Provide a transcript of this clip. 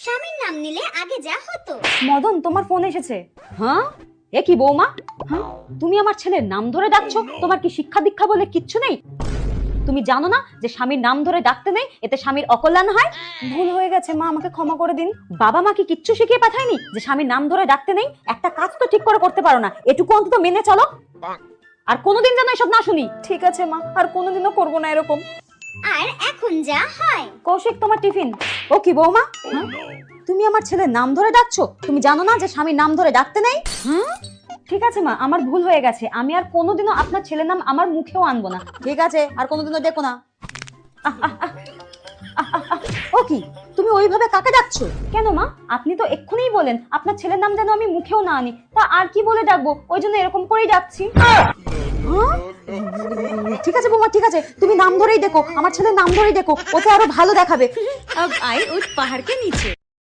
স্বামীর নাম নিলে আগে যা হতো। মদন, তোমার ফোন এসেছে। হ্যাঁ, এ কি বৌমা? হ্যাঁ, তুমি আমার ছেলের নাম ধরে ডাকছো? তোমার কি শিক্ষা দীক্ষা বলে কিচ্ছু নেই? তুমি জানো না যে স্বামীর নাম ধরে ডাকতে নেই, এতে স্বামীর অকল্যাণ হয়? ভুল হয়ে গেছে মা, আমাকে ক্ষমা করে দিন। বাবা মা কি কিচ্ছু শিখিয়ে পাঠায়নি যে স্বামীর নাম ধরে ডাকতে নেই? একটা কাজ তো ঠিক করে করতে পারো না, এটুকু অন্তত মেনে চলো। আর কোনোদিন যেন এসব না শুনি। ঠিক আছে মা, আর কোনোদিনও করবো না এরকম। আর এখন যা হয়। কৌশিক, তোমার টিফিন। ও কি বৌমা, হ্যাঁ? তুমি আমার ছেলের নাম ধরে ডাকছো? তুমি জানো না যে স্বামীর নাম ধরে ডাকতে নেই? হ্যাঁ, ঠিক আছে মা, আমার ভুল হয়ে গেছে। আমি আর কোনোদিনও আপনার ছেলের নাম আমার মুখেও আনবো না। ঠিক আছে, আর কোনোদিনও দেখো না। ও কি, তুমি ওইভাবে কাকে ডাকছো কেন মা? আপনি তো এক্ষুনি বলেন আপনার ছেলের নাম যেন আমি মুখেও না আনি, তা আর কি বলে ডাকবো? ওই জন্য এরকম করেই ডাকছি। হ্যাঁ? ঠিক আছে বৌমা, ঠিক আছে, তুমি নাম ধরেই দেখো, আমার ছেলের নাম ধরেই দেখো, ওতে আরো ভালো দেখাবে। अब आई उस पहाड़ के नीचे।